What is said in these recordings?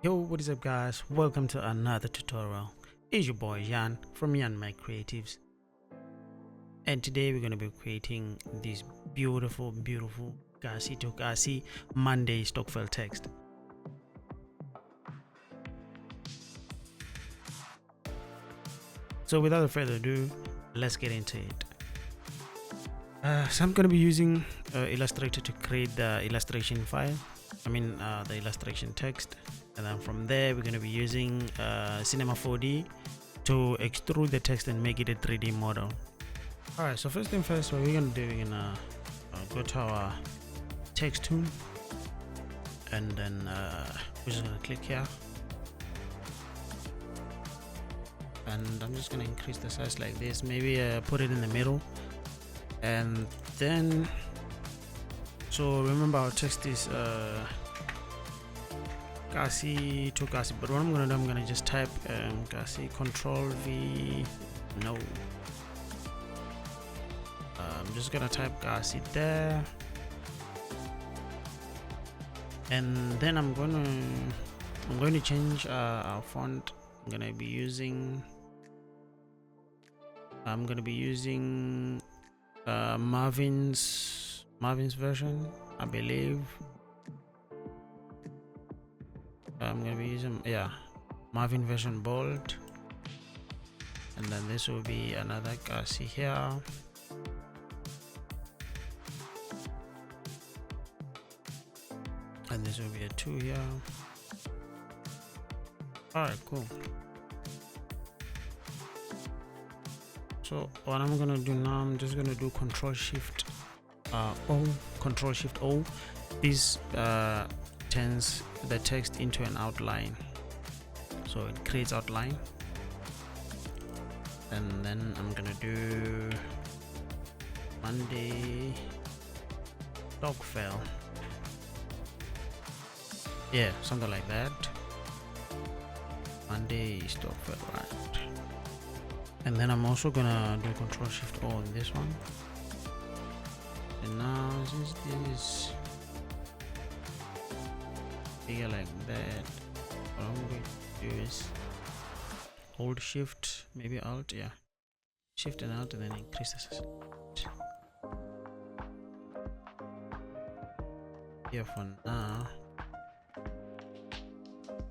Yo, what is up guys? Welcome to another tutorial. It's your boy Jan from Jan My Creatives. And today we're going to be creating this beautiful Kasi Monday Stockvel text. So without further ado, let's get into it. So I'm going to be using Illustrator to create the illustration file. The illustration text. And then from there we're going to be using Cinema 4D to extrude the text and make it a 3D model. Alright, so first thing first, what we're going to do, we're going to go to our text tool, and then we're just going to click here, and I'm just going to increase the size like this, maybe put it in the middle. And then, so remember our text is Kasi to Kasi, but what I'm gonna do, I'm gonna just type Kasi, Control V, no. I'm just gonna type Kasi there, and then I'm going to change our font. I'm gonna be using Marvin's version, I believe. I'm gonna be using Marvin version bold, and then this will be another Kasi here, and this will be a 2 here. Alright, cool. So what I'm gonna do now, I'm just gonna do Control Shift O. This turns the text into an outline, so it creates outline. And then I'm gonna do Monday Stockvel, something like that. Monday Stockvel, right? And then I'm also gonna do Control Shift O on this one. And now since this is bigger like that, what I'm going to do is hold Shift, maybe Alt, Shift and Alt, and then increase the size here for now.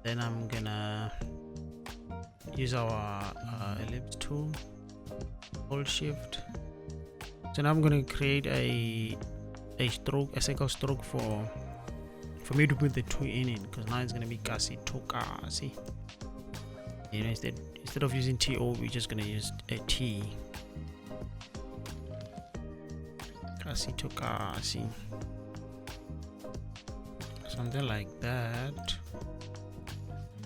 Then I'm gonna use our ellipse tool, hold Shift. So now I'm gonna create a circle stroke for me to put the 2 in it, because now it's gonna be Kasi to Kasi. You know, instead of using TO, we're just gonna use a T. Kasi to Kasi, something like that.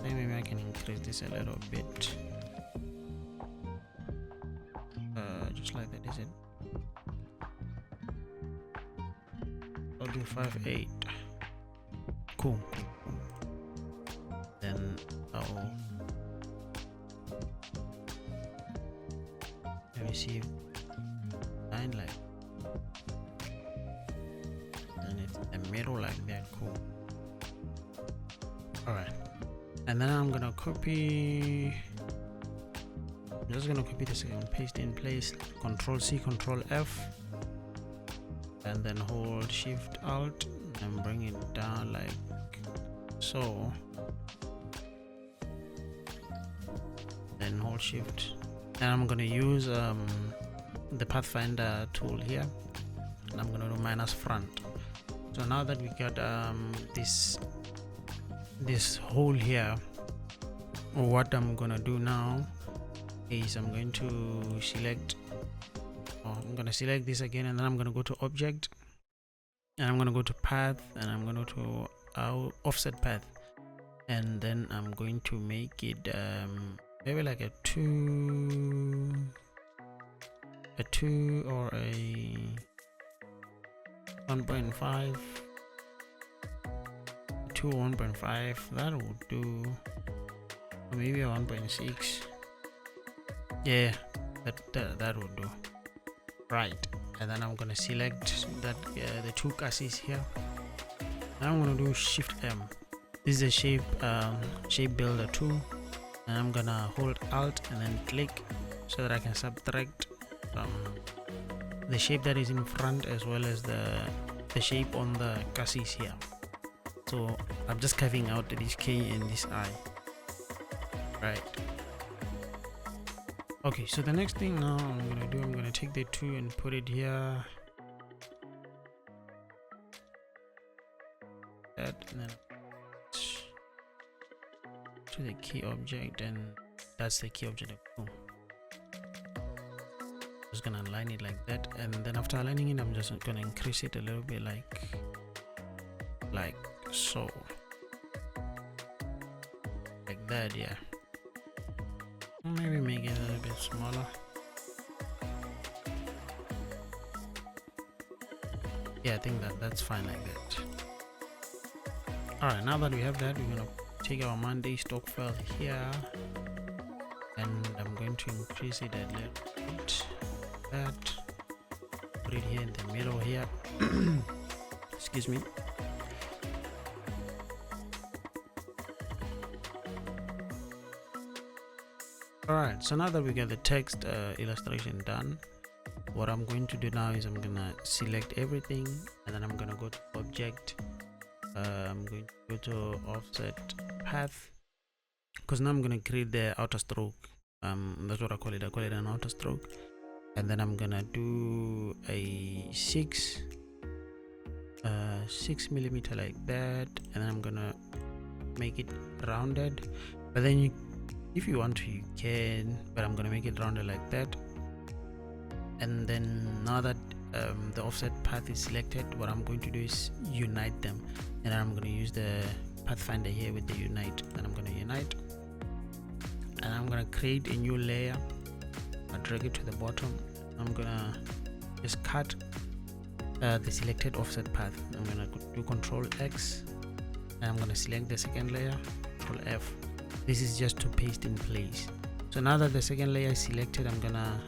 Maybe I can increase this a little bit, just like that. Is it? I'll do 5.8. Cool. Then let me see, 9 like, and it's the middle like that. Cool. All right, and then I'm gonna copy. I'm just gonna copy this and paste in place. Control C, Control F, and then hold Shift Alt and bring it down like so. Then hold Shift, and I'm gonna use the Pathfinder tool here, and I'm gonna do minus front. So now that we got this hole here, what I'm gonna do now is I'm going to select this again, and then I'm gonna go to Object, and I'm gonna go to Path, and I'm gonna go to Offset Path, and then I'm going to make it maybe like a 2 or a 1.5, 2 1.5. That would do, or maybe a 1.6. That would do, right? And then I'm gonna select that the 2 Kasis here. Now I'm gonna do Shift M, This is a shape builder tool, and I'm gonna hold Alt and then click so that I can subtract the shape that is in front as well as the shape on the Kasis here. So I'm just carving out this K and this I. Right. Okay, so the next thing now I'm gonna take the 2 and put it here. That, and then to the key object, and that's the key object. Cool. Just gonna align it like that, and then after aligning it, I'm just gonna increase it a little bit, like so, like that. Yeah, maybe make it a little bit smaller. Yeah, I think that's fine like that. All right, now that we have that, we're gonna take our Monday Stockvel here, and I'm going to increase it a little bit. That, put it here in the middle here. Excuse me. All right, so now that we get the text illustration done, what I'm going to do now is I'm gonna select everything, and then I'm gonna go to object. I'm going to go to offset path, because now I'm going to create the outer stroke. That's what I call it an outer stroke, and then I'm gonna do a 6 millimeter like that, and then I'm gonna make it rounded, but then if you want to, you can, but I'm gonna make it rounded like that. And then now that the offset path is selected, what I'm going to do is unite them, and I'm going to use the pathfinder here with the unite, and I'm going to unite, and I'm going to create a new layer. I drag it to the bottom. I'm going to just cut the selected offset path. I'm going to do Control X, and I'm going to select the second layer, Control F. This is just to paste in place. So now that the second layer is selected, I'm gonna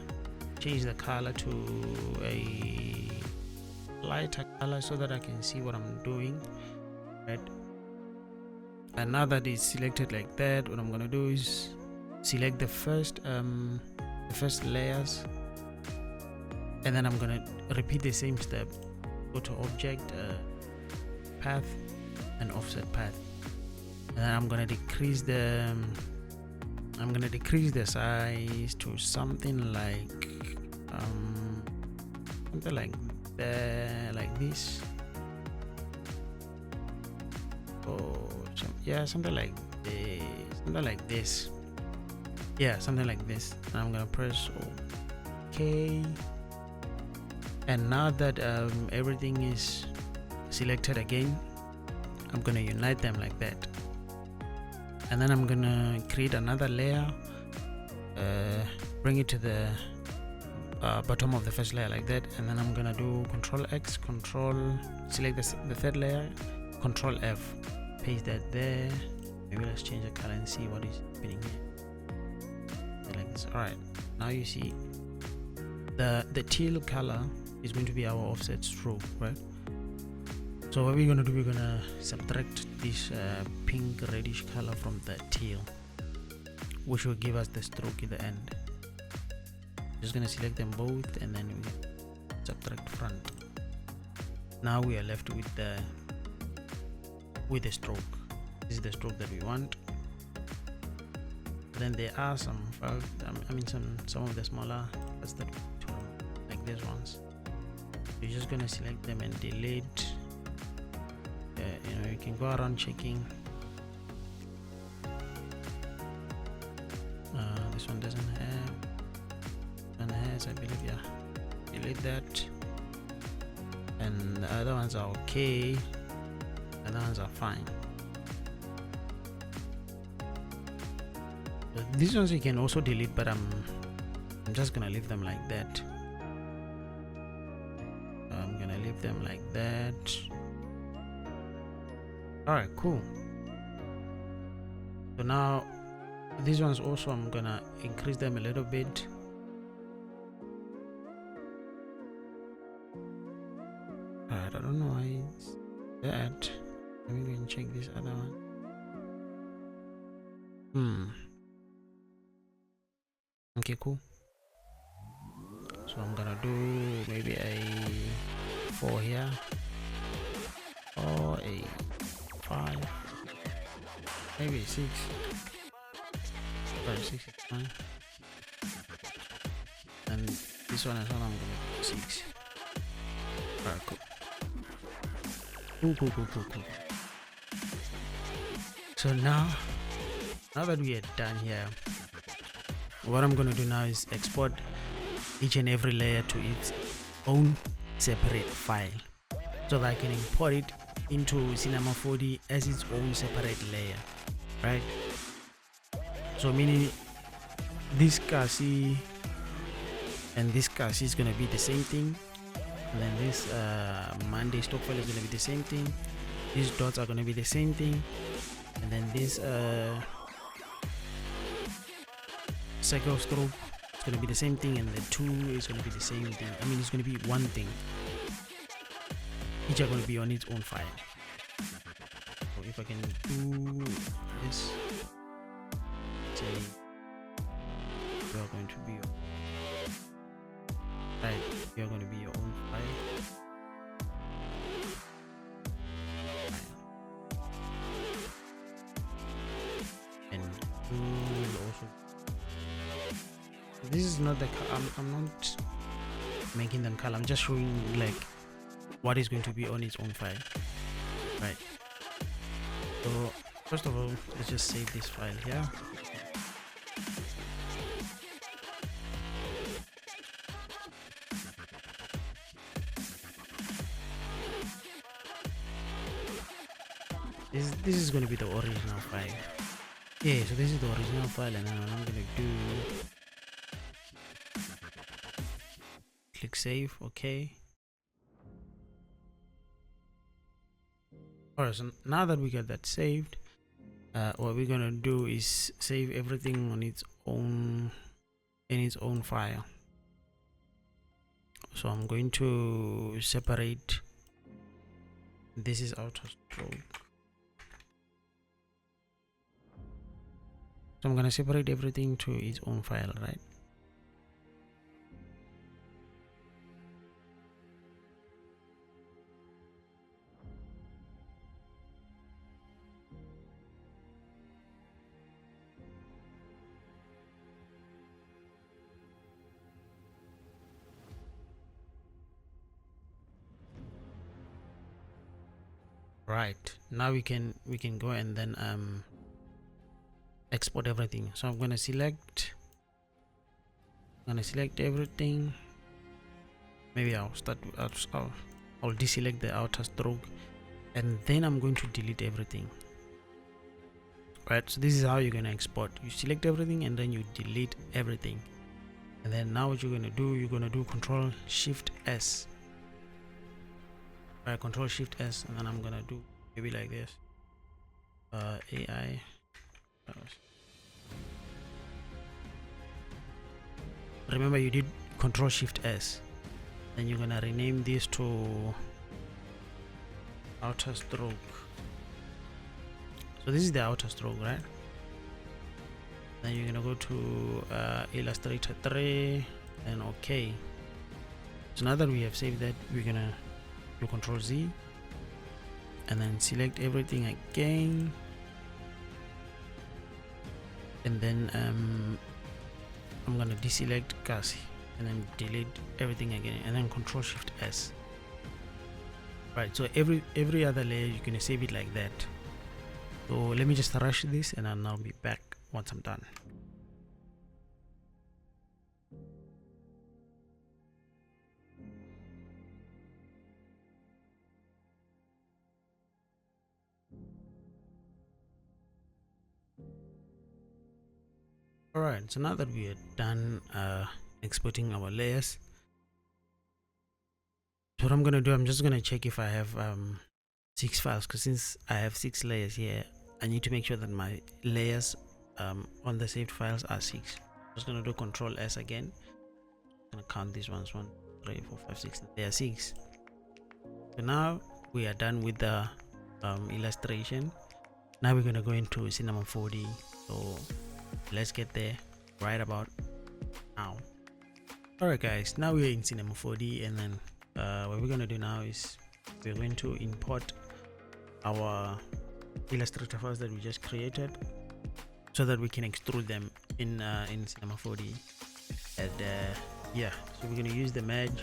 change the color to a lighter color so that I can see what I'm doing, right? And now that it's selected like that, what I'm gonna do is select the first layers, and then I'm gonna repeat the same step. Go to object, path, and offset path, and then I'm gonna decrease the size to something like this. Something like this. Yeah, something like this. And I'm gonna press OK. And now that everything is selected again, I'm gonna unite them like that. And then I'm gonna create another layer, bring it to the bottom of the first layer like that, and then I'm gonna do Control X, select the third layer, Control F, paste that there. Maybe let's change the color and see what is happening here. Like this. All right, now you see the teal color is going to be our offset stroke, right? So what we're gonna do, we're gonna subtract this pink reddish color from the teal, which will give us the stroke at the end. Just gonna select them both, and then we subtract front. Now we are left with the stroke. This is the stroke that we want. Then there are some of the smaller parts that like these ones. You're just gonna select them and delete. You can go around checking. This one doesn't have. One has, I believe. Yeah, delete that. And the other ones are okay. The other ones are fine. So these ones you can also delete, but I'm just gonna leave them like that. I'm gonna leave them like that. Alright, cool. So now these ones also, I'm gonna increase them a little bit. Alright, I don't know why it's that. Let me go and check this other one. Okay, cool. So I'm gonna do maybe a 4 here, or a 5, maybe 6. Sorry, 6 is fine. And this one as well, I'm gonna do 6. Alright, cool. Cool. So now that we are done here, what I'm gonna do now is export each and every layer to its own separate file, so that I can import it into Cinema 4D as its own separate layer, right? So meaning this Kasi and this Kasi is gonna be the same thing, and then this Monday Stockvel is gonna be the same thing. These dots are gonna be the same thing, and then this cycle stroke is gonna be the same thing, and the 2 is gonna be the same thing. I mean, it's gonna be one thing. Each are gonna be on its own file. So if I can do this, say you are going to be right, you are going to be your own file. And you will also, this is not the I'm not making them color, I'm just showing like what is going to be on its own file, right? So first of all, let's just save this file here. This is going to be the original file. Yeah, so this is the original file, and then what I'm gonna do, click save. Okay. Alright, so now that we got that saved, what we're gonna do is save everything on its own, in its own file. So I'm going to separate, this is outer stroke, so I'm gonna separate everything to its own file, right? Right, now we can go and then export everything. So I'm gonna select everything. Maybe I'll deselect the outer stroke, and then I'm going to delete everything. Right, so this is how you're gonna export. You select everything and then you delete everything, and then now what you're gonna do, Control Shift S. Right, Control Shift S, and then I'm gonna do maybe like this. AI. Remember, you did Control Shift S. Then you're gonna rename this to outer stroke. So this is the outer stroke, right? Then you're gonna go to Illustrator 3 and OK. So now that we have saved that, we're gonna do Control Z and then select everything again, and then I'm gonna deselect Kasi and then delete everything again, and then Control Shift S. Right, so every other layer you're gonna save it like that. So let me just rush this and I'll be back once I'm done. Alright, so now that we are done exporting our layers, so what I'm gonna do, I'm just gonna check if I have 6 files, because since I have 6 layers here, I need to make sure that my layers on the saved files are 6. I'm just gonna do Control S again. I'm gonna count these ones: 1, 3, 4, 5, 6. They are 6. So now we are done with the illustration. Now we're gonna go into Cinema 4D So let's get there right about now. Alright guys, now we're in Cinema 4D, and then what we're going to do now is we're going to import our Illustrator files that we just created so that we can extrude them in Cinema 4D. And yeah, so we're going to use the merge.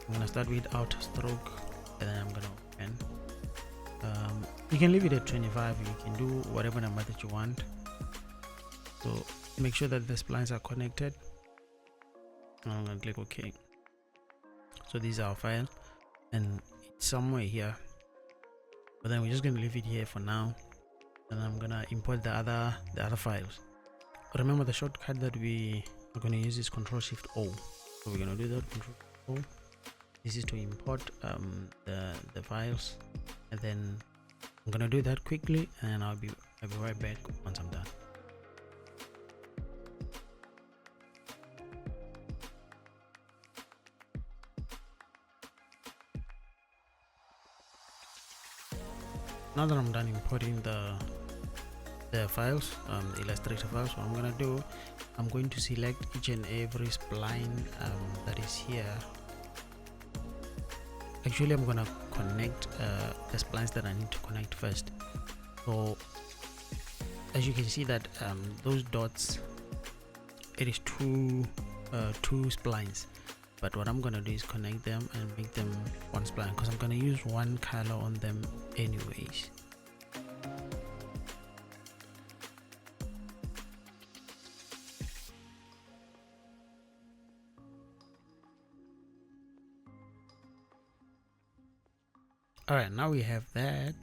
I'm going to start with outer stroke, and then I'm going to open. You can leave it at 25. You can do whatever number that you want. So make sure that the splines are connected. I'm going to click OK. So these are our files, and it's somewhere here, but then we're just going to leave it here for now, and I'm going to import the other files. Remember, the shortcut that we are going to use is Ctrl+Shift+O. So we're going to do that, Ctrl+O. This is to import the files, and then I'm going to do that quickly, and I'll be right back once I'm done. Now that I'm done importing the files, the Illustrator files, what I'm gonna do, I'm going to select each and every spline that is here. Actually, I'm gonna connect the splines that I need to connect first. So as you can see that those dots, it is two splines, but what I'm gonna do is connect them and make them one spline, because I'm gonna use one color on them anyways. Alright, now we have that.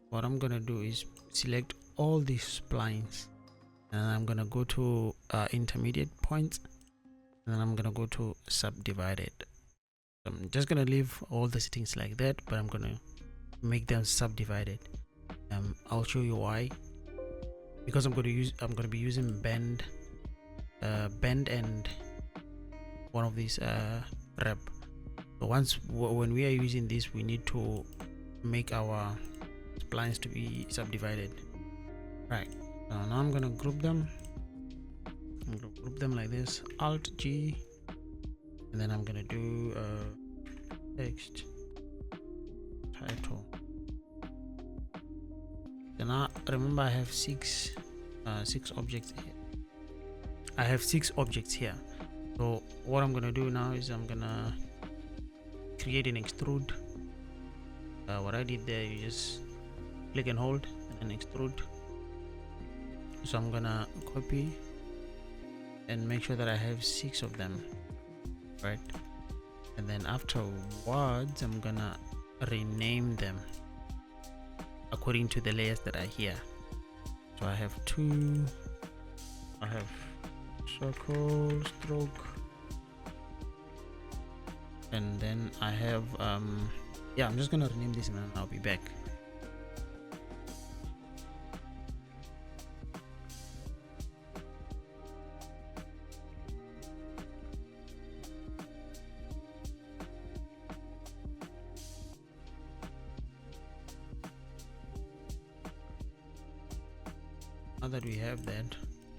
What I'm gonna do is select all these splines, and I'm gonna go to intermediate points, and then I'm gonna go to subdivided. I'm just gonna leave all the settings like that, but I'm gonna make them subdivided. I'll show you why. Because I'm gonna be using bend and one of these rep. So when we are using this, we need to make our splines to be subdivided. Right. So now I'm gonna group them. I'm gonna group them like this, Alt G, and then I'm gonna do text title. So now remember, I have six objects here. I have 6 objects here. So what I'm gonna do now is I'm gonna create an extrude. What I did there, you just click and hold and extrude. So I'm gonna copy and make sure that I have 6 of them, right? And then afterwards I'm gonna rename them according to the layers that are here. So I have 2, I have circle, stroke, and then I have yeah, I'm just gonna rename this and then I'll be back. Now that we have that,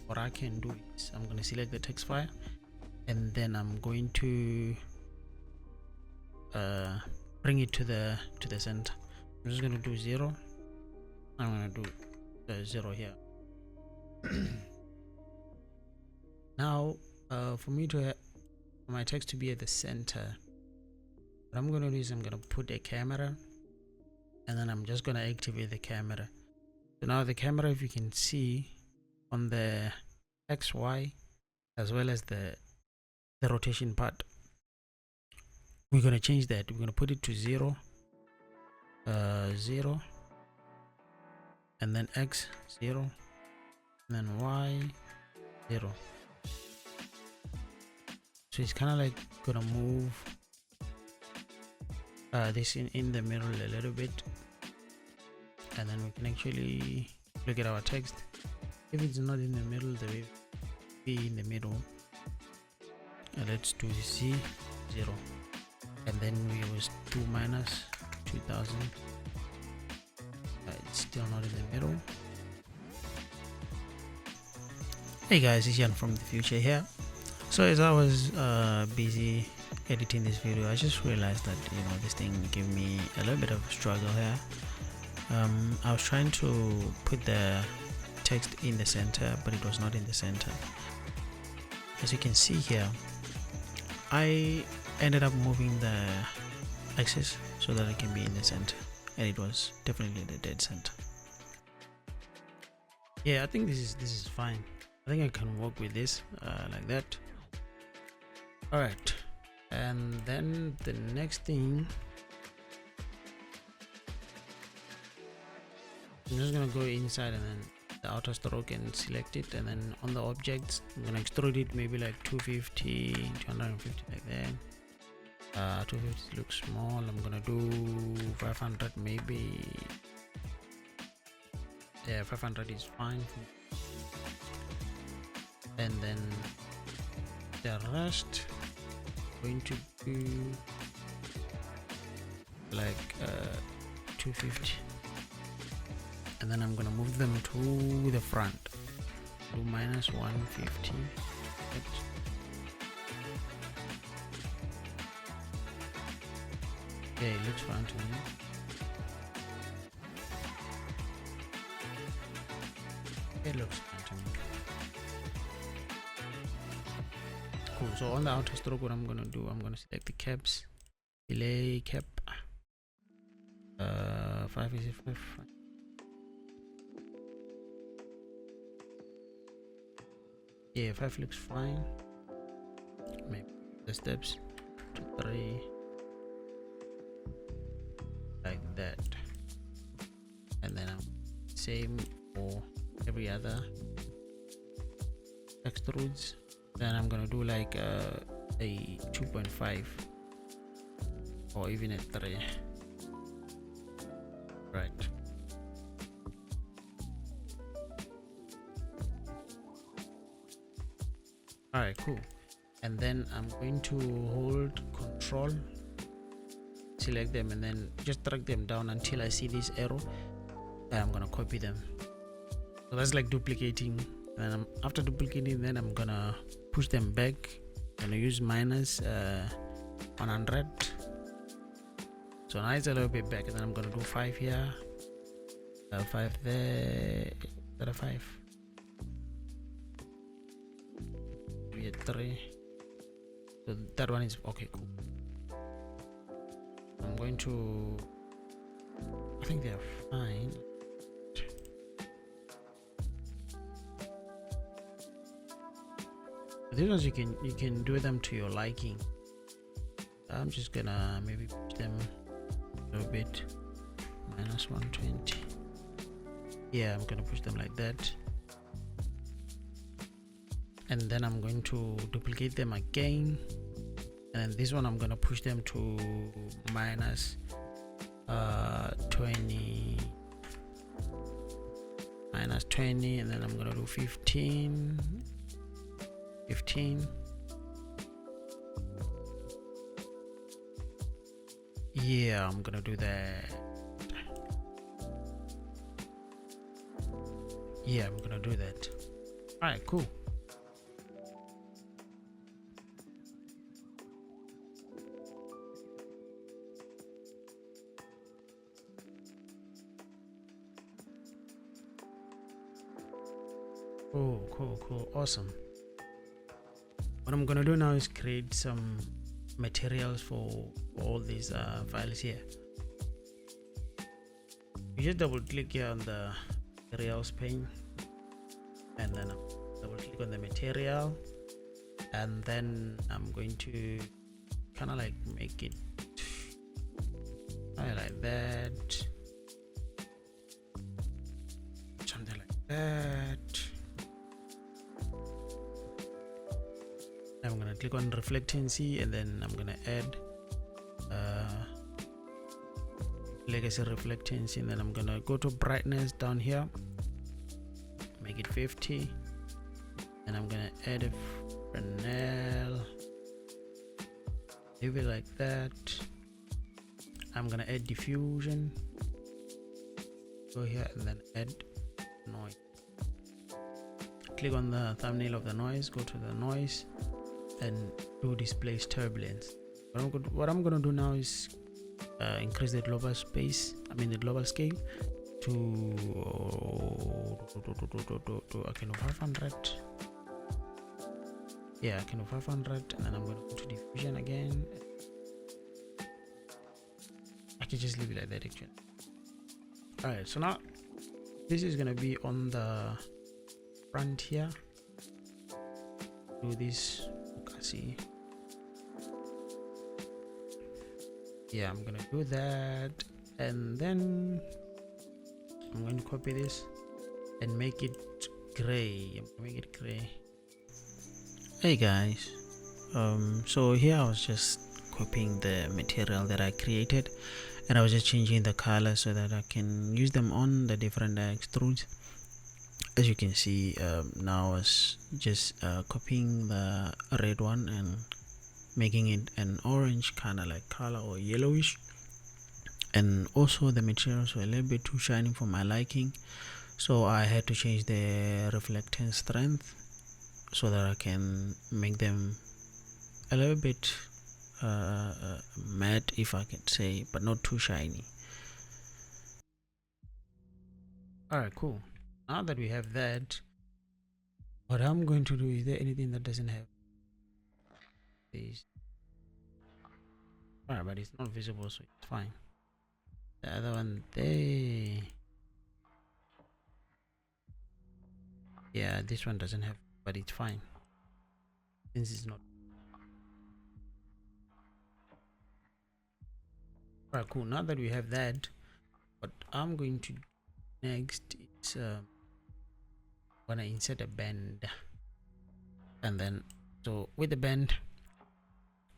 what I can do is I'm going to select the text file, and then I'm going to bring it to the center. I'm just going to do 0. I'm going to do 0 here. Now for my text to be at the center, what I'm going to do is I'm going to put a camera, and then I'm just going to activate the camera. So now the camera, if you can see on the XY as well as the rotation part, we're going to change that. We're going to put it to 0, 0, and then X 0, and then Y 0. So it's kind of like gonna move this in the middle a little bit, and then we can actually look at our text. If it's not in the middle, the wave be in the middle. Let's do Z 0. and then we use 2 minus 2000. It's still not in the middle. Hey guys, it's Jan from the future here. So as I was busy editing this video, I just realized that this thing gave me a little bit of a struggle here. I was trying to put the text in the center, but it was not in the center. As you can see here, I ended up moving the axis so that it can be in the center, and it was definitely the dead center. Yeah, I think this is fine. I think I can work with this like that. All right, and then the next thing, I'm just gonna go inside and then the outer stroke and select it, and then on the objects I'm gonna extrude it maybe like 250, 250 like that. 250 looks small. I'm gonna do 500 maybe. Yeah, 500 is fine. And then the rest going to do like 250, and then I'm gonna move them to the front. Do minus 150. Okay, it looks fine to me. It looks fine to me. Cool. So on the outer stroke, what I'm gonna do, I'm gonna select the caps, delay cap. 5 is 5. Yeah, 5 looks fine. Maybe the steps to 3 like that, and then same for every other extrudes. Then I'm gonna do like a 2.5 or even a 3. Right. Alright, cool. And then I'm going to hold Control, select them, and then just drag them down until I see this arrow, and I'm gonna copy them. So that's like duplicating. And after duplicating, then I'm gonna push them back. I'm gonna use minus 100. So now it's a little bit back, and then I'm gonna do 5 here, 5 there, 5. We had 3. So that one is okay. Cool. I'm going to. I think they're fine. These ones you can do them to your liking. I'm just gonna maybe push them a little bit, minus 120. Yeah, I'm gonna push them like that, and then I'm going to duplicate them again, and this one I'm gonna push them to minus 20, and then I'm gonna do 15. Yeah, I'm gonna do that. Yeah, I'm gonna do that. All right, cool. Cool, awesome. What I'm gonna do now is create some materials for all these files here. You just double click here on the materials pane, and then double click on the material, and then I'm going to kind of like make it like that, something like that. I'm gonna click on reflectancy, and then I'm gonna add legacy reflectancy, and then I'm gonna go to brightness down here, make it 50, and I'm gonna add a Fresnel leave it like that. I'm gonna add diffusion. Go here and then add noise. Click on the thumbnail of the noise, go to the noise and do displace turbulence. What I'm gonna do now is increase the global space, the global scale to I can do 500. Yeah, I can do 500, and then I'm gonna go to diffusion again. I can just leave it like that actually. Alright, so now this is gonna be on the front here. Do this Kasi. Yeah, I'm gonna do that, and then I'm going to copy this and make it gray. I'm gonna make it gray. Hey guys, so here I was just copying the material that I created, and I was just changing the color so that I can use them on the different extrudes. As you can see, now I was just copying the red one and making it an orange kind of like color, or yellowish, and also the materials were a little bit too shiny for my liking, so I had to change the reflecting strength so that I can make them a little bit matte, if I can say, but not too shiny. Alright, cool. Now that we have that, what I'm going to do, is there anything that doesn't have this? Alright, but it's not visible, so it's fine. The other one there, yeah, this one doesn't have, but it's fine since it's not. Alright, cool. Now that we have that, what I'm going to do next is when I insert a bend, and then so with the bend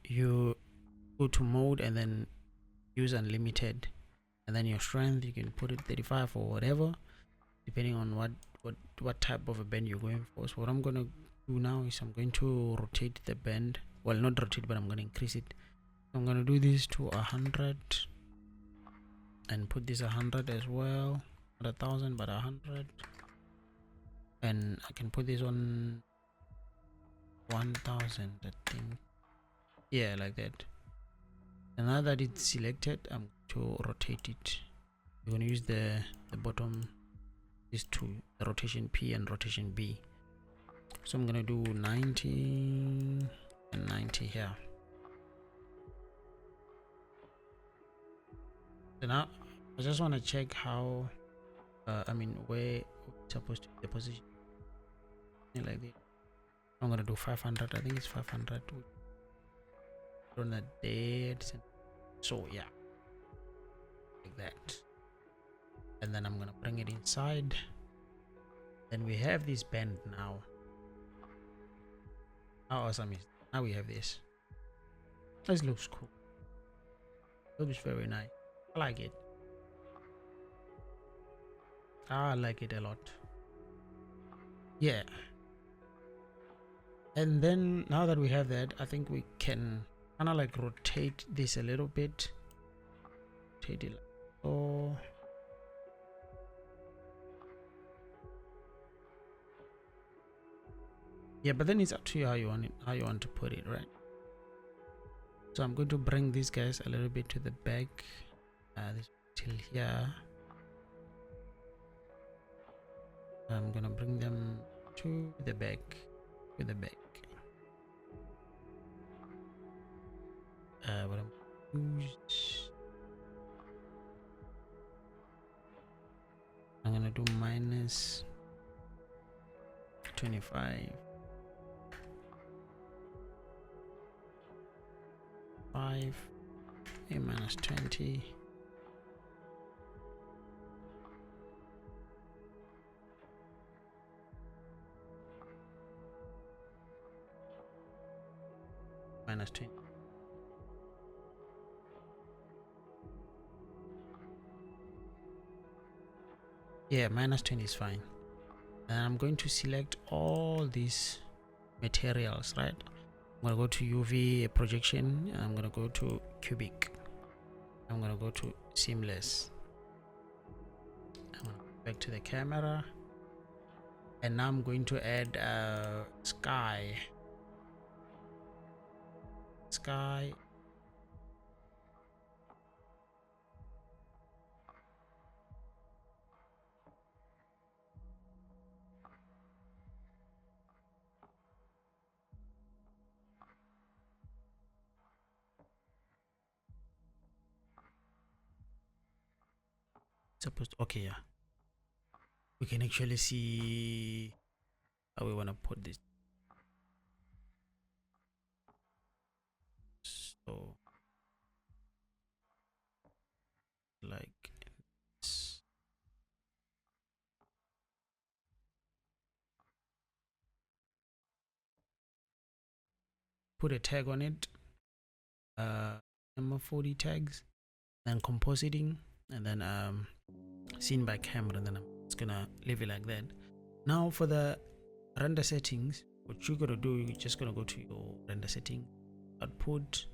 you go to mode and then use unlimited, and then your strength you can put it 35 or whatever, depending on what type of a bend you're going for. So what I'm gonna do now is I'm going to rotate the bend, well, not rotate, but I'm gonna increase it. So I'm gonna do this to 100 and put this 100 as well, not 1,000 but 100, and I can put this on 1,000, I think. Yeah, like that. And now that it's selected, I'm going to rotate it. You're going to use the bottom, these two, the rotation P and rotation B. So I'm going to do 90 and 90 here. So now I just want to check how where it's supposed to be the position, like this. I'm going to do 500. I think it's 500 on the dead center. So yeah, like that. And then I'm gonna bring it inside. Then we have this bend now. How awesome is it? Now we have this. This looks cool. Looks very nice. I like it. I like it a lot. Yeah. And then now that we have that, I think we can kind of like rotate this a little bit. Rotate it like so. Yeah, but then it's up to you how you want it, how you want to put it, right? So I'm going to bring these guys a little bit to the back, this till here. I'm gonna bring them to the back, to the back. What I'm gonna do minus 25, 5, a minus 20, minus 20. Yeah, minus 20 is fine. And I'm going to select all these materials, right? I'm going to go to UV projection, and I'm going to go to cubic. I'm going to go to seamless. I'm going to go back to the camera, and now I'm going to add sky. Supposed to, okay, yeah, we can actually see how we want to put this. So like this. Put a tag on it, number 40 tags, then compositing, and then seen by camera, and then I'm just gonna leave it like that. Now for the render settings, what you're gonna do, you're just gonna go to your render setting, output,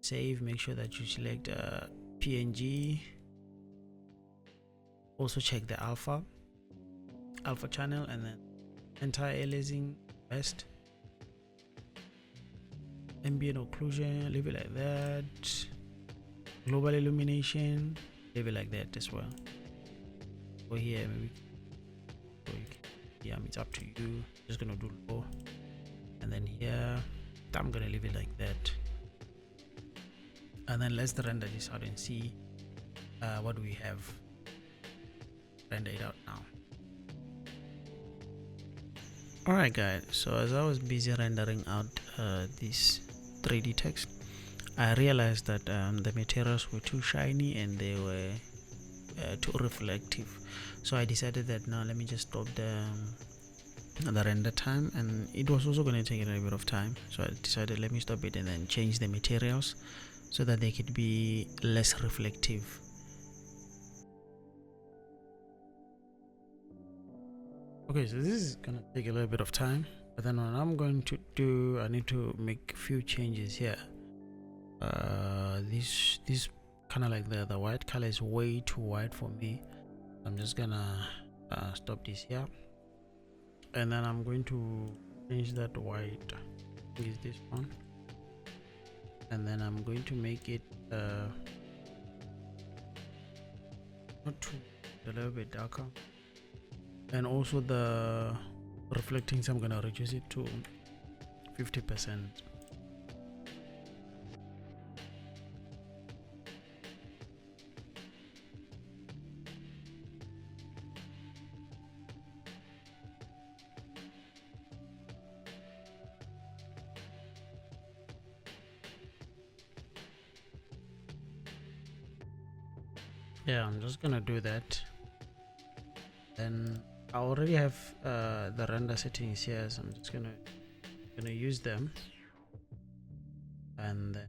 save, make sure that you select PNG. Also check the alpha channel, and then anti-aliasing best, ambient occlusion, leave it like that, global illumination, leave it like that as well. Go here, maybe yeah, it's up to you. Just gonna do low, and then here I'm gonna leave it like that, and then let's render this out and see what we have. Render it out now. Alright guys, so as I was busy rendering out this 3D text, I realized that the materials were too shiny and they were too reflective. So I decided that now let me just stop the render time, and it was also going to take a little bit of time. So I decided let me stop it and then change the materials so that they could be less reflective. Okay, so this is gonna take a little bit of time, but then what I'm going to do, I need to make a few changes here. This kind of like the white color is way too white for me. I'm just gonna stop this here, and then I'm going to change that white. I think it's this one, and then I'm going to make it not too, a little bit darker. And also the reflecting, so I'm gonna reduce it to 50%. Yeah, I'm just gonna do that. Then I already have the render settings here, so I'm just gonna use them. And then,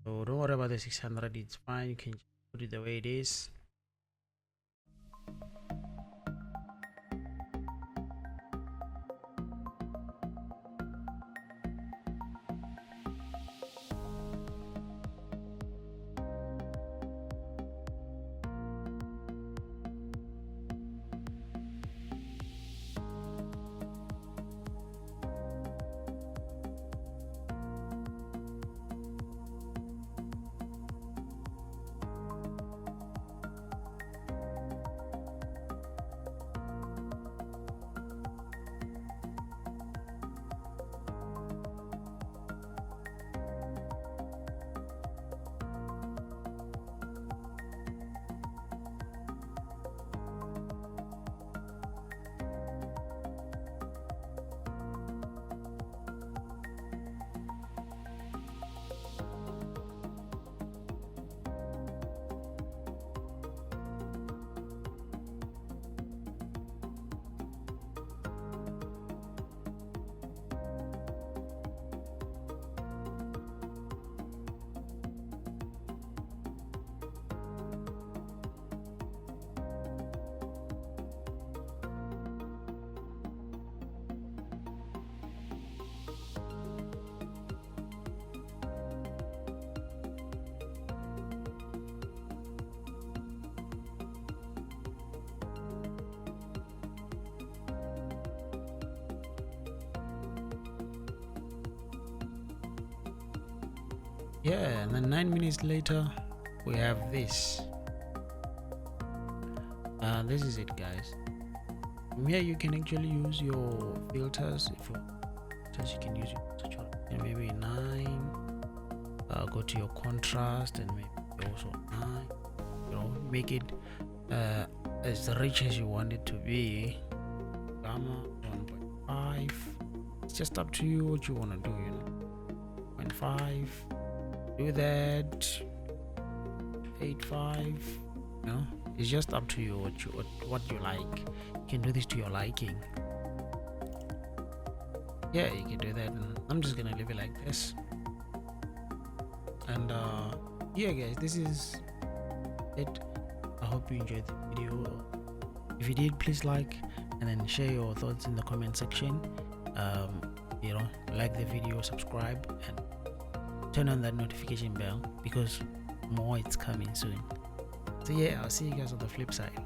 so don't worry about the 600, it's fine, you can just put it the way it is. Yeah, and then 9 minutes later we have this. This is it, guys. From here you can actually use your filters. If you can use your maybe 9. Go to your contrast and maybe also 9. You know, make it as rich as you want it to be. Gamma 1.5. It's just up to you what you want to do, you know. 0.5. Do that. 8.5. You know, it's just up to you what you like. You can do this to your liking. Yeah, you can do that, and I'm just gonna leave it like this. And yeah, guys, this is it. I hope you enjoyed the video. If you did, please like and then share your thoughts in the comment section. You know, like the video, subscribe, and turn on that notification bell because more it's coming soon. So yeah, I'll see you guys on the flip side.